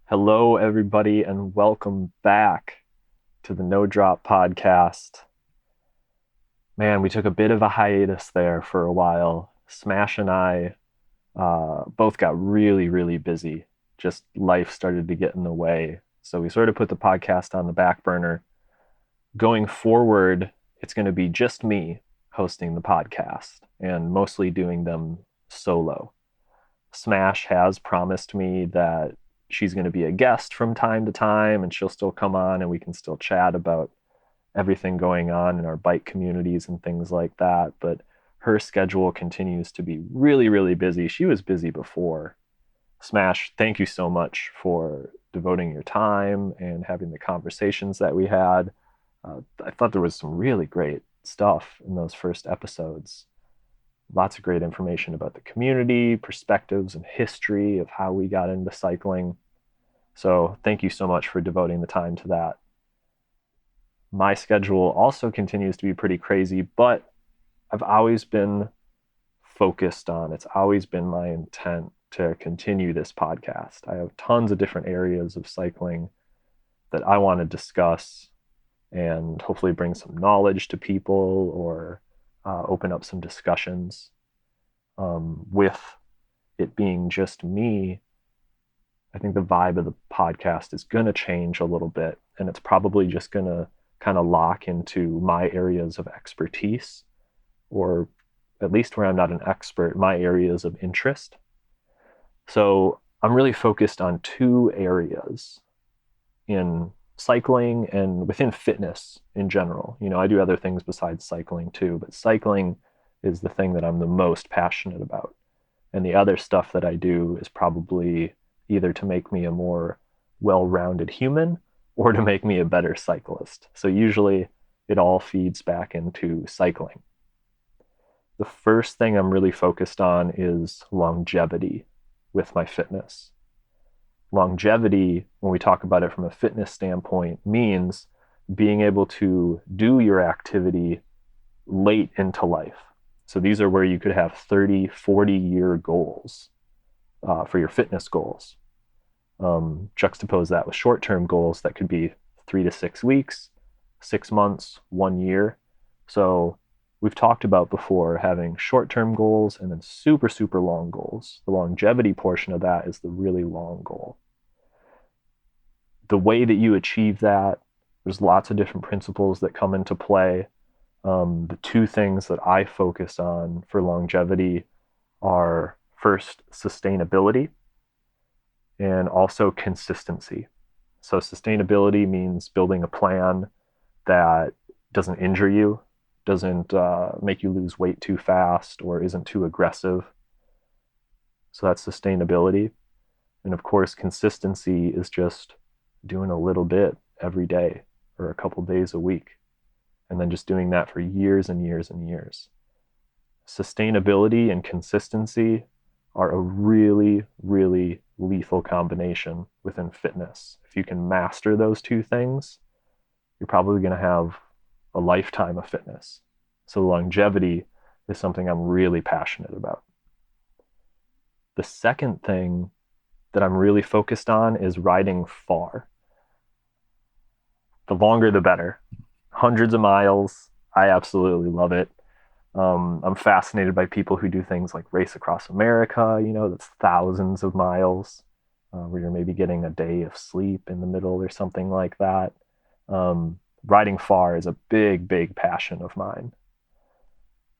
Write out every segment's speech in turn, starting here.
Hello, everybody, and welcome back to the No Drop podcast. Man, we took a bit of a hiatus there for a while. Smash and I both got really, really busy. Just life started to get in the way. So we sort of put the podcast on the back burner. Going forward, it's going to be just me hosting the podcast and mostly doing them solo. Smash has promised me that she's going to be a guest from time to time and she'll still come on and we can still chat about everything going on in our bike communities and things like that. But her schedule continues to be really, really busy. She was busy before. Smash, thank you so much for devoting your time and having the conversations that we had. I thought there was some really great stuff in those first episodes. Lots of great information about the community, perspectives, and history of how we got into cycling. So thank you so much for devoting the time to that. My schedule also continues to be pretty crazy, but I've always been focused on, it's always been my intent to continue this podcast. I have tons of different areas of cycling that I want to discuss and hopefully bring some knowledge to people or open up some discussions. With it being just me, I think the vibe of the podcast is going to change a little bit, and it's probably just going to kind of lock into my areas of expertise, or at least where I'm not an expert, my areas of interest. So I'm really focused on two areas in cycling and within fitness in general. I do other things besides cycling too, but cycling is the thing that I'm the most passionate about. And the other stuff that I do is probably either to make me a more well-rounded human or to make me a better cyclist. So usually it all feeds back into cycling. The first thing I'm really focused on is longevity with my fitness. Longevity, when we talk about it from a fitness standpoint, means being able to do your activity late into life. So these are where you could have 30, 40-year goals for your fitness goals. Juxtapose that with short-term goals that could be 3 to 6 weeks, 6 months, 1 year. So we've talked about before having short-term goals and then super, super long goals. The longevity portion of that is the really long goal. The way that you achieve that, there's lots of different principles that come into play. The two things that I focus on for longevity are first, sustainability and also consistency. So sustainability means building a plan that doesn't injure you, doesn't make you lose weight too fast, or isn't too aggressive. So that's sustainability. And of course, consistency is just doing a little bit every day or a couple days a week, and then just doing that for years and years and years. Sustainability and consistency are a really, really lethal combination within fitness. If you can master those two things, you're probably going to have a lifetime of fitness. So longevity is something I'm really passionate about. The second thing that I'm really focused on is riding far. The longer, the better. Hundreds of miles. I absolutely love it. I'm fascinated by people who do things like Race Across America, that's thousands of miles, where you're maybe getting a day of sleep in the middle or something like that. Riding far is a big, big passion of mine.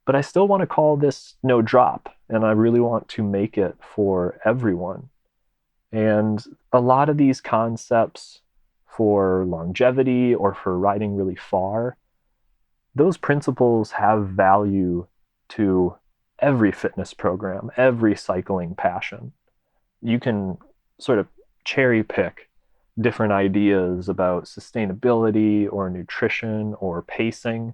But I still want to call this No Drop, and I really want to make it for everyone. And a lot of these concepts for longevity or for riding really far, those principles have value to every fitness program, every cycling passion. You can sort of cherry pick different ideas about sustainability or nutrition or pacing.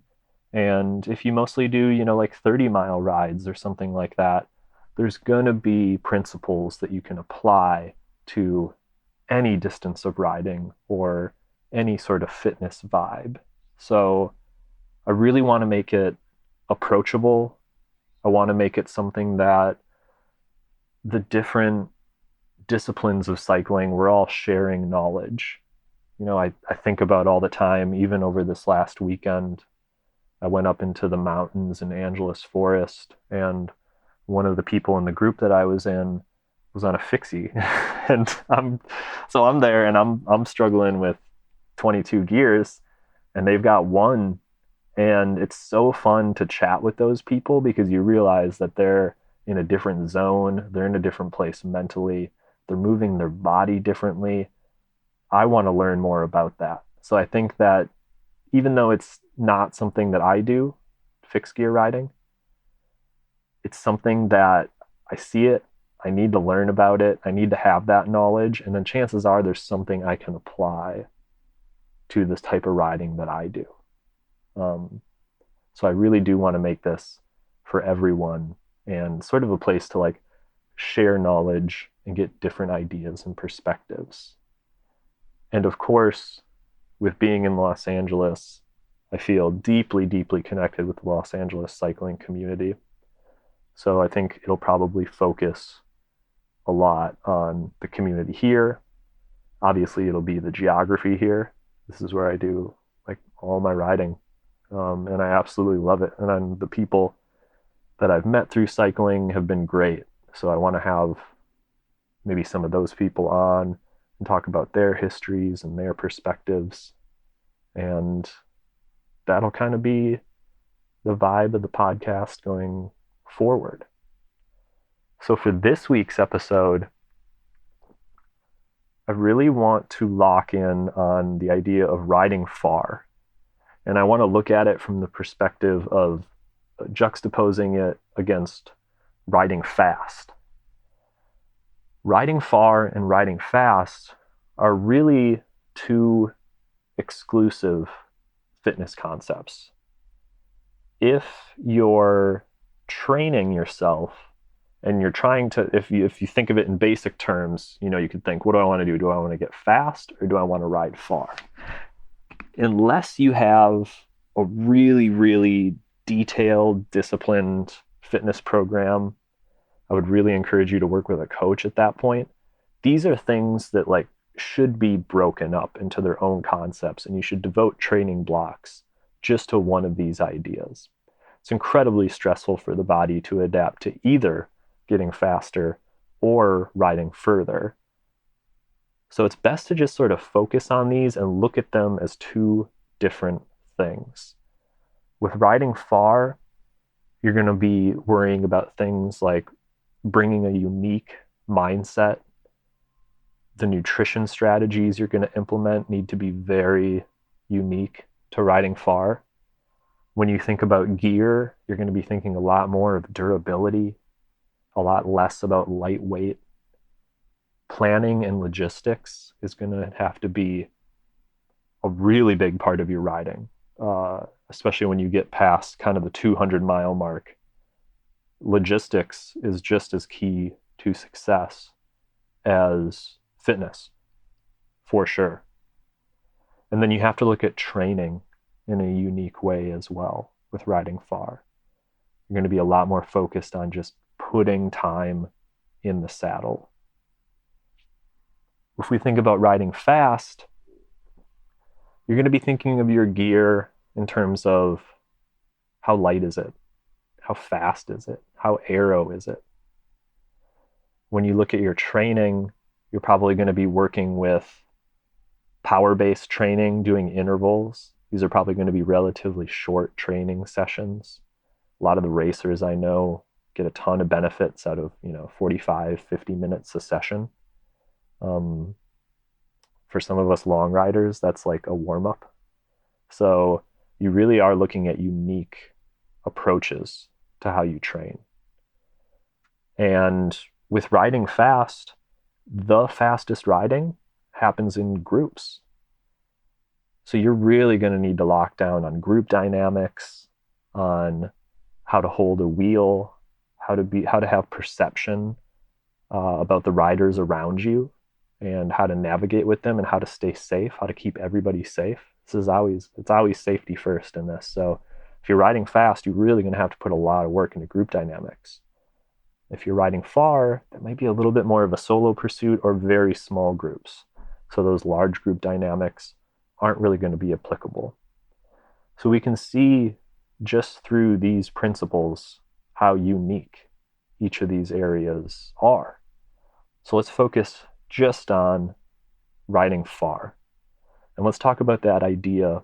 And if you mostly do, like 30-mile rides or something like that, there's going to be principles that you can apply to any distance of riding or any sort of fitness vibe. So I really want to make it approachable. I want to make it something that the different disciplines of cycling, we're all sharing knowledge. I think about all the time, even over this last weekend, I went up into the mountains in Angeles Forest, and one of the people in the group that I was in was on a fixie. And I'm there and I'm struggling with 22 gears, and they've got one. And it's so fun to chat with those people because you realize that they're in a different zone, they're in a different place mentally, they're moving their body differently. I want to learn more about that. So I think that even though it's not something that I do, fixed gear riding, it's something that I see it, I need to learn about it, I need to have that knowledge, and then chances are there's something I can apply to this type of riding that I do. So I really do want to make this for everyone and sort of a place to like share knowledge and get different ideas and perspectives. And of course, with being in Los Angeles, I feel deeply, deeply connected with the Los Angeles cycling community. So I think it'll probably focus a lot on the community here. Obviously, it'll be the geography here. This is where I do like all my riding. And I absolutely love it. And the people that I've met through cycling have been great. So I want to have maybe some of those people on and talk about their histories and their perspectives. And that'll kind of be the vibe of the podcast going forward. So for this week's episode, I really want to lock in on the idea of riding far. And I want to look at it from the perspective of juxtaposing it against riding fast. Riding far and riding fast are really two exclusive fitness concepts. If you're training yourself and you're trying to, if you think of it in basic terms, you could think, what do I want to do? Do I want to get fast or do I want to ride far? Unless you have a really, really detailed, disciplined fitness program, I would really encourage you to work with a coach at that point. These are things that like should be broken up into their own concepts, and you should devote training blocks just to one of these ideas. It's incredibly stressful for the body to adapt to either getting faster or riding further. So it's best to just sort of focus on these and look at them as two different things. With riding far, you're going to be worrying about things like bringing a unique mindset. The nutrition strategies you're going to implement need to be very unique to riding far. When you think about gear, you're going to be thinking a lot more of durability, a lot less about lightweight. Planning and logistics is going to have to be a really big part of your riding, especially when you get past kind of the 200-mile mark. Logistics is just as key to success as fitness, for sure. And then you have to look at training in a unique way as well with riding far. You're going to be a lot more focused on just putting time in the saddle. If we think about riding fast, you're going to be thinking of your gear in terms of how light is it? How fast is it? How aero is it? When you look at your training, you're probably going to be working with power-based training, doing intervals. These are probably going to be relatively short training sessions. A lot of the racers I know get a ton of benefits out of, 45, 50 minutes a session. For some of us long riders, that's like a warm-up. So you really are looking at unique approaches to how you train. And with riding fast, the fastest riding happens in groups. So you're really going to need to lock down on group dynamics, on how to hold a wheel, how to have perception about the riders around you, and how to navigate with them and how to stay safe, how to keep everybody safe. It's always safety first in this. So if you're riding fast, you're really going to have to put a lot of work into group dynamics. If you're riding far, that might be a little bit more of a solo pursuit or very small groups. So those large group dynamics aren't really going to be applicable. So we can see just through these principles how unique each of these areas are. So let's focus just on riding far. And let's talk about that idea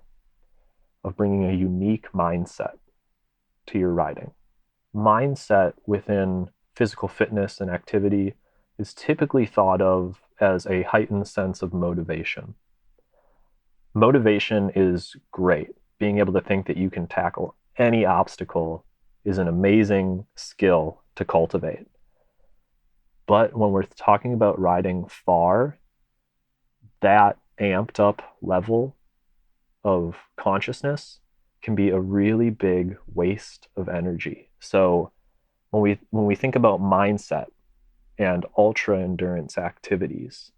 of bringing a unique mindset to your riding. Mindset within physical fitness and activity is typically thought of as a heightened sense of motivation. Motivation is great. Being able to think that you can tackle any obstacle is an amazing skill to cultivate. But when we're talking about riding far, that amped up level of consciousness can be a really big waste of energy. So when we think about mindset and ultra endurance activities,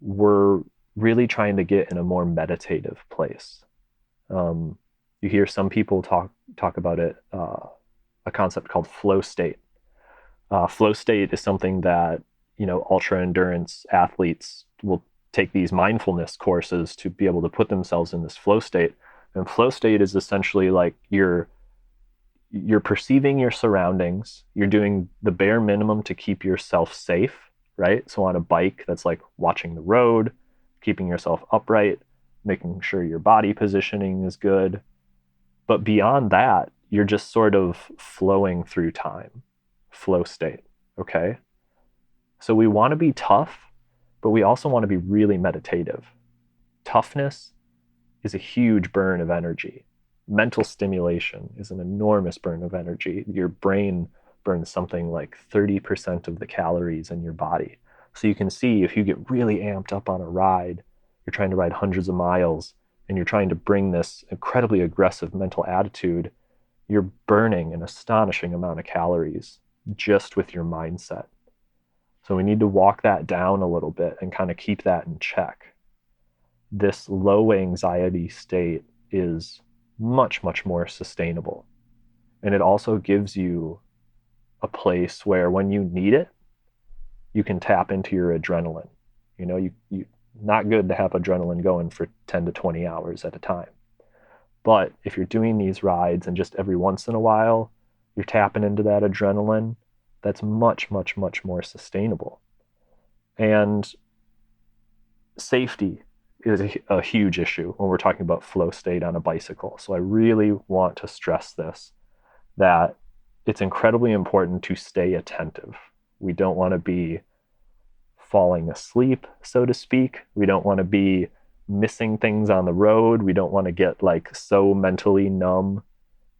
we're really trying to get in a more meditative place. You hear some people talk about it, a concept called flow state. Flow state is something that ultra endurance athletes will take these mindfulness courses to be able to put themselves in this flow state. And flow state is essentially like you're perceiving your surroundings, you're doing the bare minimum to keep yourself safe, right? So on a bike, that's like watching the road, keeping yourself upright, making sure your body positioning is good. But beyond that, you're just sort of flowing through time, flow state, okay? So we want to be tough, but we also want to be really meditative. Toughness is a huge burn of energy. Mental stimulation is an enormous burn of energy. Your brain burns something like 30% of the calories in your body. So you can see if you get really amped up on a ride, you're trying to ride hundreds of miles, and you're trying to bring this incredibly aggressive mental attitude, you're burning an astonishing amount of calories just with your mindset. So we need to walk that down a little bit and kind of keep that in check. This low anxiety state is much, much more sustainable. And it also gives you a place where when you need it, you can tap into your adrenaline. You not good to have adrenaline going for 10 to 20 hours at a time. But if you're doing these rides and just every once in a while, you're tapping into that adrenaline, that's much, much, much more sustainable. And safety is a huge issue when we're talking about flow state on a bicycle. So I really want to stress this, that it's incredibly important to stay attentive. We don't want to be falling asleep, so to speak. We don't want to be missing things on the road. We don't want to get like so mentally numb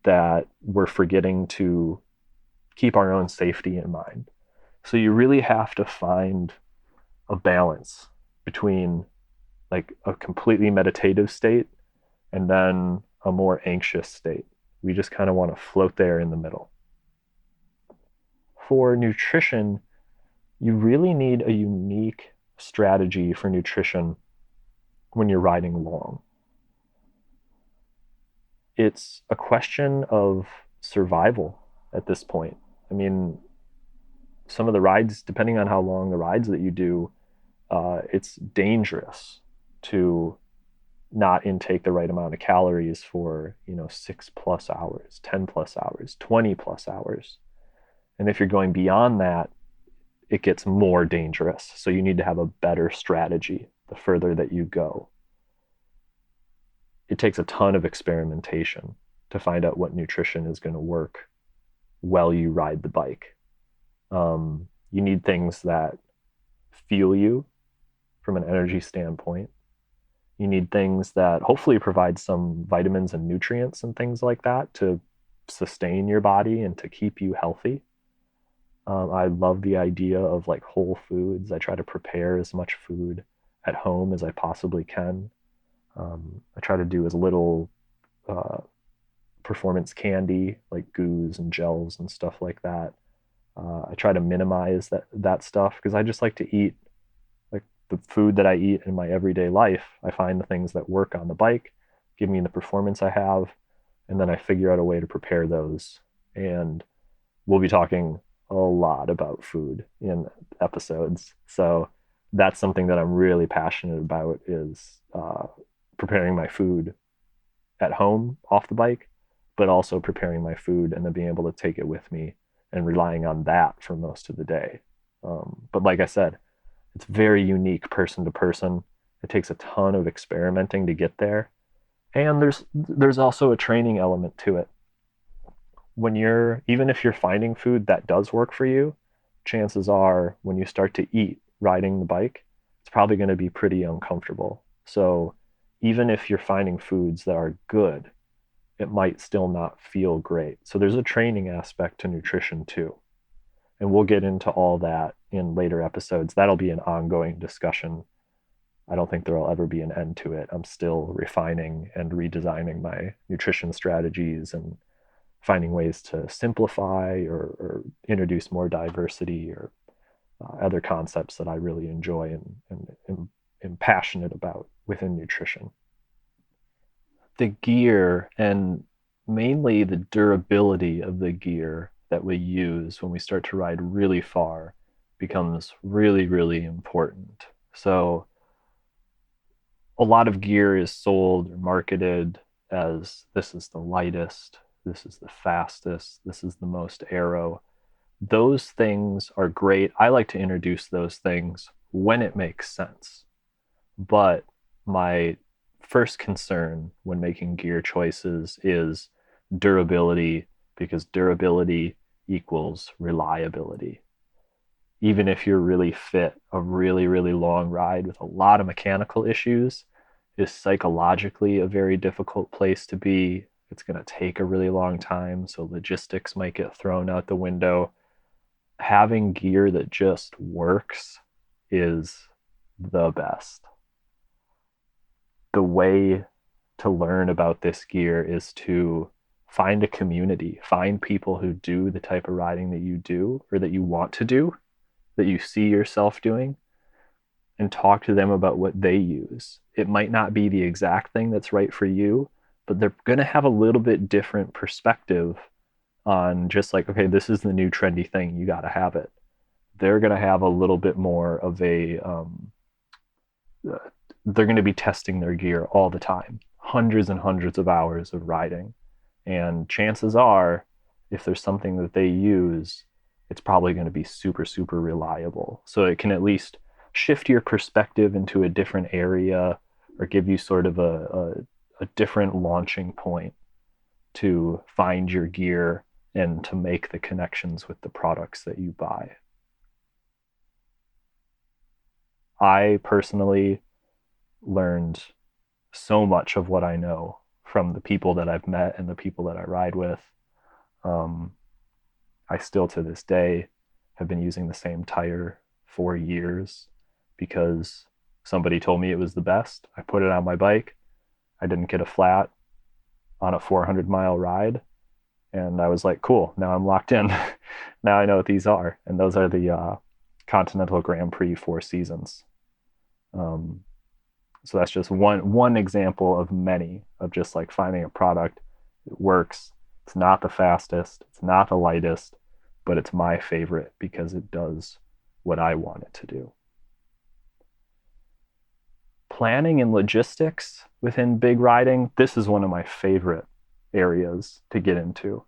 that we're forgetting to keep our own safety in mind. So you really have to find a balance between like a completely meditative state and then a more anxious state. We just kind of want to float there in the middle. For nutrition, you really need a unique strategy for nutrition when you're riding long. It's a question of survival at this point. I mean, some of the rides, depending on how long the rides that you do, it's dangerous to not intake the right amount of calories for 6+ hours, 10+ hours, 20+ hours. And if you're going beyond that, it gets more dangerous. So you need to have a better strategy the further that you go. It takes a ton of experimentation to find out what nutrition is going to work while you ride the bike. You need things that fuel you from an energy standpoint. You need things that hopefully provide some vitamins and nutrients and things like that to sustain your body and to keep you healthy. I love the idea of like whole foods. I try to prepare as much food at home as I possibly can. I try to do as little performance candy, like goos and gels and stuff like that. I try to minimize that stuff because I just like to eat like the food that I eat in my everyday life. I find the things that work on the bike, give me the performance I have, and then I figure out a way to prepare those. And we'll be talking a lot about food in episodes. So that's something that I'm really passionate about is preparing my food at home off the bike, but also preparing my food and then being able to take it with me and relying on that for most of the day. But like I said, it's very unique person to person. It takes a ton of experimenting to get there. And there's also a training element to it. When you're even if you're finding food that does work for you, chances are when you start to eat riding the bike, it's probably going to be pretty uncomfortable. So even if you're finding foods that are good, it might still not feel great. So there's a training aspect to nutrition too. And we'll get into all that in later episodes. That'll be an ongoing discussion. I don't think there'll ever be an end to it. I'm still refining and redesigning my nutrition strategies and finding ways to simplify or introduce more diversity or other concepts that I really enjoy and am passionate about within nutrition. The gear and mainly the durability of the gear that we use when we start to ride really far becomes really, really important. So a lot of gear is sold or marketed as this is the lightest, this is the fastest, this is the most aero. Those things are great. I like to introduce those things when it makes sense. But my first concern when making gear choices is durability, because durability equals reliability. Even if you're really fit, a really, really long ride with a lot of mechanical issues is psychologically a very difficult place to be. It's going to take a really long time, so logistics might get thrown out the window. Having gear that just works is the best. The way to learn about this gear is to find a community, find people who do the type of riding that you do or that you want to do, that you see yourself doing, and talk to them about what they use. It might not be the exact thing that's right for you, but they're going to have a little bit different perspective on just like, okay, this is the new trendy thing, you got to have it. They're going to have a little bit more of a they're going to be testing their gear all the time, hundreds and hundreds of hours of riding. And chances are, if there's something that they use, it's probably going to be super, super reliable. So it can at least shift your perspective into a different area or give you sort of a different launching point to find your gear and to make the connections with the products that you buy. I personally learned so much of what I know from the people that I've met and the people that I ride with. I still to this day have been using the same tire for years because somebody told me it was the best. I put it on my bike. I didn't get a flat on a 400-mile ride. And I was like, cool, now I'm locked in. Now I know what these are. And those are the Continental Grand Prix Four Seasons. So that's just one example of many of just like finding a product that works. It's not the fastest, it's not the lightest, but it's my favorite because it does what I want it to do. Planning and logistics within big riding, this is one of my favorite areas to get into.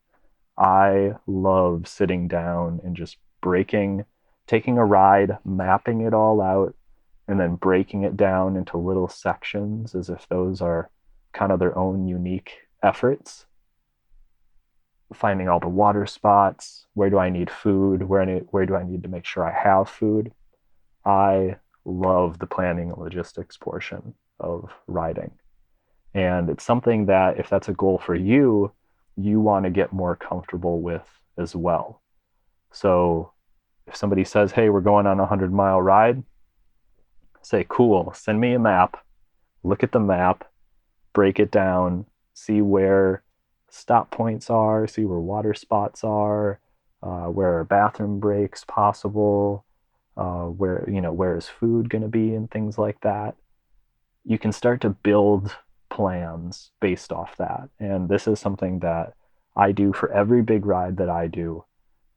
I love sitting down and just taking a ride, mapping it all out, and then breaking it down into little sections as if those are kind of their own unique efforts. Finding all the water spots, where do I need food, where do I need to make sure I have food. I love the planning and logistics portion of riding. And it's something that if that's a goal for you, you want to get more comfortable with as well. So if somebody says, hey, we're going on a 100-mile ride, say, cool, send me a map, look at the map, break it down, see where stop points are, see where water spots are, where are bathroom breaks possible, where is food going to be and things like that. You can start to build plans based off that. And this is something that I do for every big ride that I do.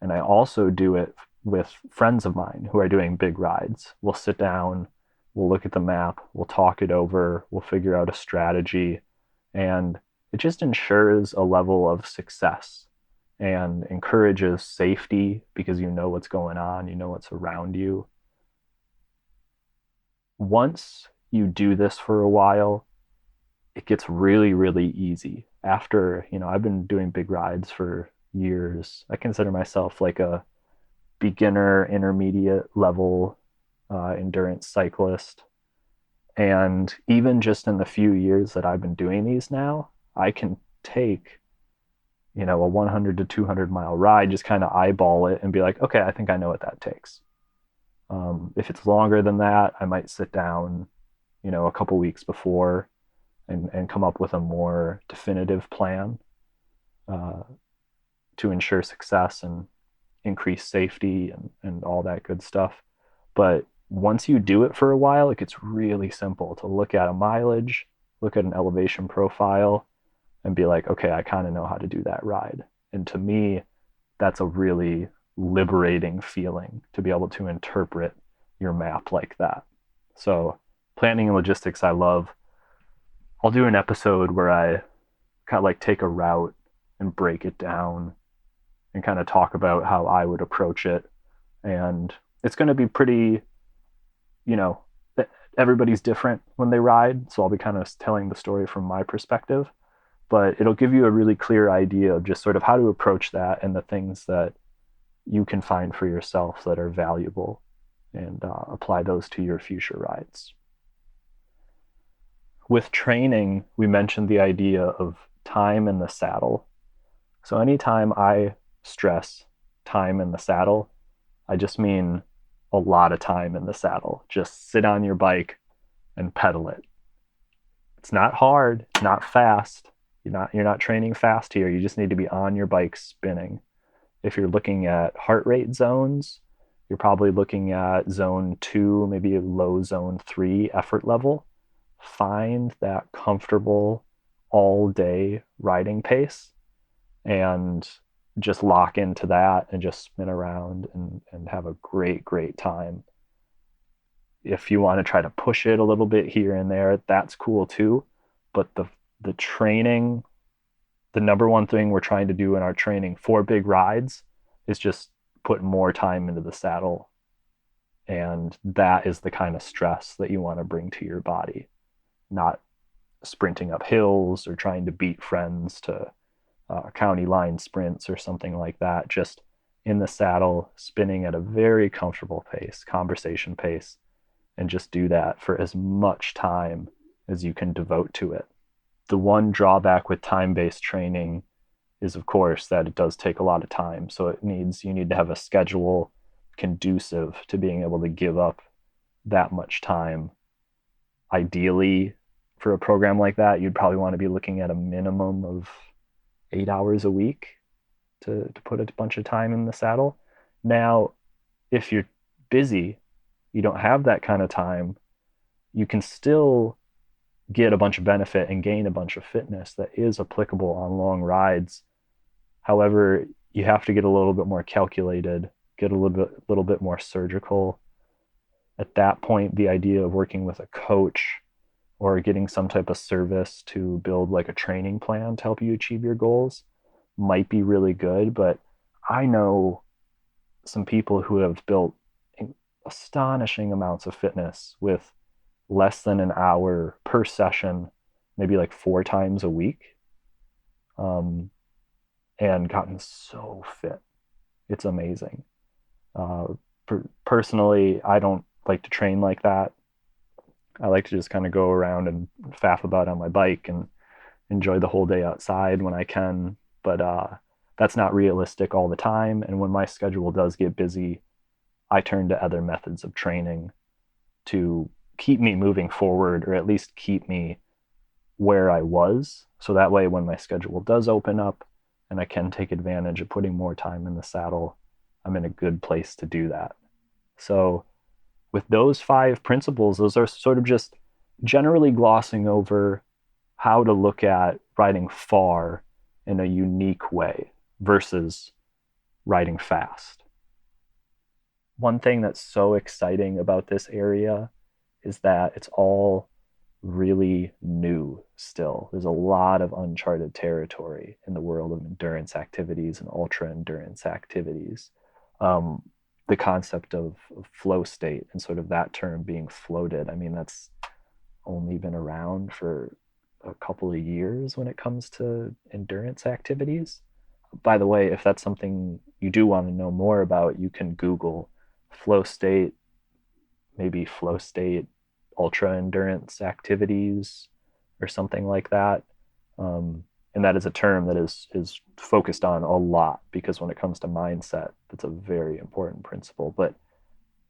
And I also do it with friends of mine who are doing big rides. We'll sit down, we'll look at the map, we'll talk it over, we'll figure out a strategy, and it just ensures a level of success and encourages safety because you know what's going on, you know what's around you. Once you do this for a while, it gets really, really easy. After, I've been doing big rides for years. I consider myself like a beginner, intermediate level endurance cyclist. And even just in the few years that I've been doing these now, I can take, a 100 to 200 mile ride, just kind of eyeball it and be like, okay, I think I know what that takes. If it's longer than that, I might sit down, a couple weeks before and come up with a more definitive plan uh, to ensure success and increase safety and all that good stuff. But once you do it for a while, it gets really simple to look at a mileage, look at an elevation profile, and be like, okay, I kind of know how to do that ride. And to me, that's a really liberating feeling to be able to interpret your map like that. So, planning and logistics, I love. I'll do an episode where I kind of like take a route and break it down and kind of talk about how I would approach it. And it's going to be pretty, you know, everybody's different when they ride. So I'll be kind of telling the story from my perspective, but it'll give you a really clear idea of just sort of how to approach that and the things that you can find for yourself that are valuable and apply those to your future rides. With training, we mentioned the idea of time in the saddle. So anytime I stress time in the saddle, I just mean a lot of time in the saddle. Just sit on your bike and pedal it. It's not hard, not fast. You're not training fast here. You just need to be on your bike spinning. If you're looking at heart rate zones, you're probably looking at zone 2, maybe a low zone 3 effort level. Find that comfortable all day riding pace and just lock into that and just spin around and have a great, great time. If you want to try to push it a little bit here and there, that's cool too. But the training, the number one thing we're trying to do in our training for big rides is just put more time into the saddle. And that is the kind of stress that you want to bring to your body, not sprinting up hills or trying to beat friends to county line sprints or something like that. Just in the saddle, spinning at a very comfortable pace, conversation pace, and just do that for as much time as you can devote to it. The one drawback with time-based training is, of course, that it does take a lot of time. So you need to have a schedule conducive to being able to give up that much time. Ideally, for a program like that, you'd probably want to be looking at a minimum of 8 hours a week to put a bunch of time in the saddle. Now, if you're busy, you don't have that kind of time, you can still get a bunch of benefit and gain a bunch of fitness that is applicable on long rides. However, you have to get a little bit more calculated, get a little bit more surgical. At that point, the idea of working with a coach or getting some type of service to build like a training plan to help you achieve your goals might be really good. But I know some people who have built astonishing amounts of fitness with less than an hour per session, maybe like 4 times a week, and gotten so fit. It's amazing. Personally, I don't like to train like that. I like to just kind of go around and faff about on my bike and enjoy the whole day outside when I can. But that's not realistic all the time. And when my schedule does get busy, I turn to other methods of training to keep me moving forward, or at least keep me where I was. So that way, when my schedule does open up and I can take advantage of putting more time in the saddle, I'm in a good place to do that. So with those 5 principles, those are sort of just generally glossing over how to look at riding far in a unique way versus riding fast. One thing that's so exciting about this area is that it's all really new still. There's a lot of uncharted territory in the world of endurance activities and ultra endurance activities. Um, the concept of flow state and sort of that term being floated, I mean, that's only been around for a couple of years when it comes to endurance activities. By the way, if that's something you do want to know more about, you can Google flow state, maybe flow state ultra endurance activities or something like that. And that is a term that is focused on a lot because when it comes to mindset, that's a very important principle, but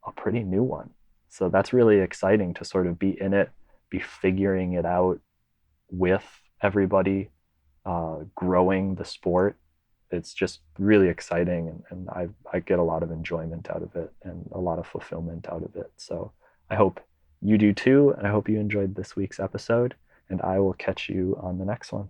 a pretty new one. So that's really exciting to sort of be in it, be figuring it out with everybody, growing the sport. It's just really exciting, and I get a lot of enjoyment out of it and a lot of fulfillment out of it. So I hope you do too, and I hope you enjoyed this week's episode, and I will catch you on the next one.